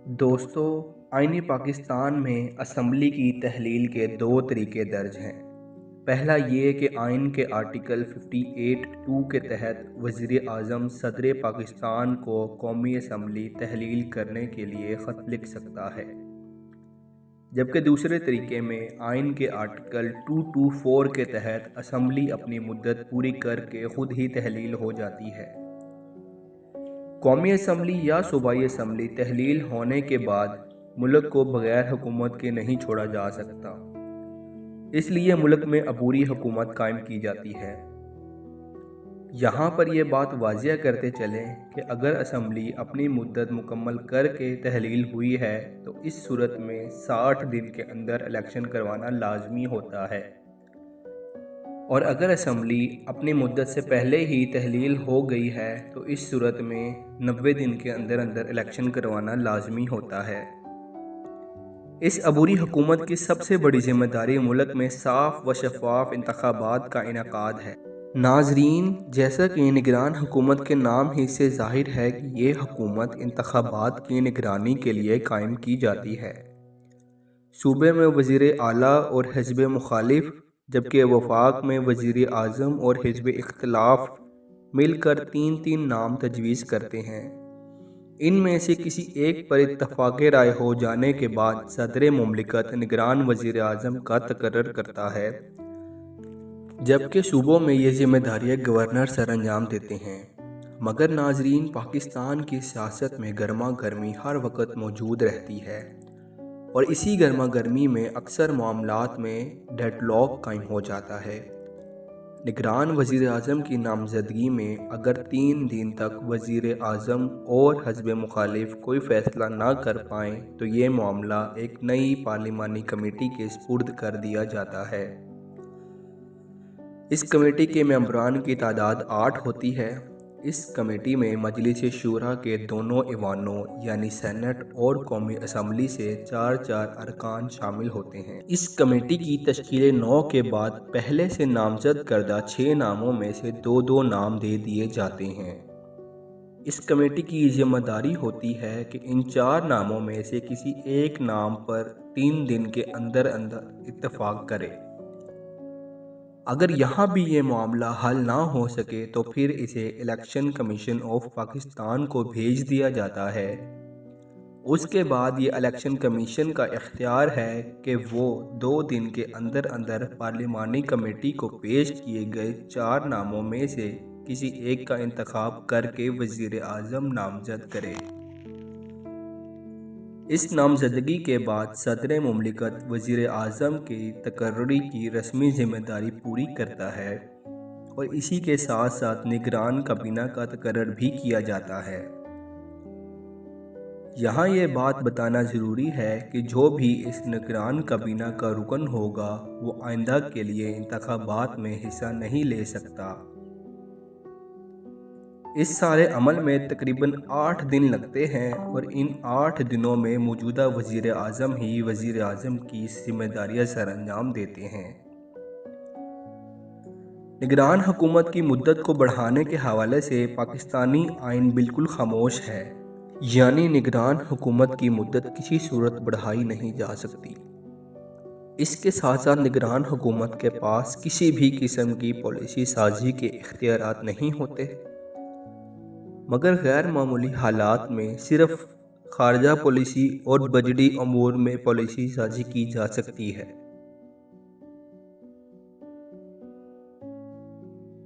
दोस्तों, आईन पाकिस्तान में असम्बली की तहलील के दो तरीके दर्ज हैं। पहला ये कि आइन के आर्टिकल 58(2) के तहत वज़ीर आज़म सदर पाकिस्तान को कौमी असम्बली तहलील करने के लिए ख़त लिख सकता है, जबकि दूसरे तरीके में आइन के आर्टिकल 224 के तहत असम्बली अपनी मुद्दत पूरी करके ख़ुद ही तहलील हो जाती है। कौमी असम्बली या सूबाई असम्बली तहलील होने के बाद मुल्क को बग़ैर हुकूमत के नहीं छोड़ा जा सकता, इसलिए मुल्क में अबूरी हुकूमत कायम की जाती है। यहाँ पर यह बात वाज़िया करते चलें कि अगर असम्बली अपनी मुद्दत मुकम्मल करके तहलील हुई है तो इस सूरत में 60 दिन के अंदर इलेक्शन करवाना लाजमी होता है, और अगर असम्बली अपनी मुद्दत से पहले ही तहलील हो गई है तो इस सूरत में 90 दिन के अंदर अंदर इलेक्शन करवाना लाजमी होता है। इस अबूरी हुकूमत की सबसे बड़ी जिम्मेदारी मुल्क में साफ व शफाफ इंतखाबात का इनेकाद है। नाजरीन, जैसा कि निगरान हुकूमत के नाम ही से ज़ाहिर है कि ये हुकूमत इंतखाबात की निगरानी के लिए कायम की जाती है। सूबे में वज़ीर आला और हिज़्ब मुखालिफ, जबकि वफाक में वज़ीर आज़म और हिज़्ब इख्तिलाफ मिलकर 3-3 नाम तजवीज़ करते हैं। इनमें से किसी एक पर इत्तफ़ाक़ राय हो जाने के बाद सदर मुमलिकत निगरान वज़ीर आज़म का तकर्रर करता है, जबकि सूबों में ये जिम्मेदारियाँ गवर्नर सर अंजाम देते हैं। मगर नाजरीन, पाकिस्तान की सियासत में गर्मा गर्मी हर वक्त मौजूद रहती है, और इसी गर्मा गर्मी में अक्सर मामलात में डेडलॉक कायम हो जाता है। निगरान वज़ीर आज़म की नामज़दगी में अगर 3 दिन तक वज़ीर आज़म और हिज़्ब मुखालिफ कोई फ़ैसला ना कर पाएँ तो ये मामला एक नई पार्लिमानी कमेटी के सुपुर्द कर दिया जाता है। इस कमेटी के मेंबरान की तादाद 8 होती है। इस कमेटी में मजलिस शूरा के दोनों ऐवानों यानी सेनेट और कौमी असम्बली से 4-4 अरकान शामिल होते हैं। इस कमेटी की तश्कील 9 के बाद पहले से नामज़द करदा 6 नामों में से 2-2 नाम दे दिए जाते हैं। इस कमेटी की जिम्मेदारी होती है कि इन 4 नामों में से किसी एक नाम पर 3 दिन के अंदर अंदर इत्तफाक करे। अगर यहाँ भी ये मामला हल ना हो सके तो फिर इसे इलेक्शन कमीशन ऑफ पाकिस्तान को भेज दिया जाता है। उसके बाद ये इलेक्शन कमीशन का इख्तियार है कि वो 2 दिन के अंदर अंदर पार्लिमानी कमेटी को पेश किए गए 4 नामों में से किसी एक का इंतखाब करके वज़ीर आज़म नामज़द करे। इस नामज़दगी के बाद सदर मुमलिकत वज़ीर आज़म की तकर्रुरी की रस्मी ज़िम्मेदारी पूरी करता है, और इसी के साथ साथ निगरान काबीना का तकर्रर भी किया जाता है। यहाँ ये बात बताना ज़रूरी है कि जो भी इस निगरान काबीना का रुकन होगा वो आइंदा के लिए इंतखाबात में हिस्सा नहीं ले सकता। इस सारे अमल में तकरीबन 8 दिन लगते हैं, और इन 8 दिनों में मौजूदा वज़ीर आज़म ही वज़ीर आज़म की जिम्मेदारियाँ सर अंजाम देते हैं। निगरान हुकूमत की मुद्दत को बढ़ाने के हवाले से पाकिस्तानी आइन बिल्कुल खामोश है, यानी निगरान हुकूमत की मुद्दत किसी सूरत बढ़ाई नहीं जा सकती। इसके साथ साथ निगरान हुकूमत के पास किसी भी किस्म की पॉलिसी साजी के इख्तियारात नहीं होते, मगर गैर मामूली हालात में सिर्फ खारजा पॉलिसी और बजटी अमूर में पॉलिसी साजी की जा सकती है।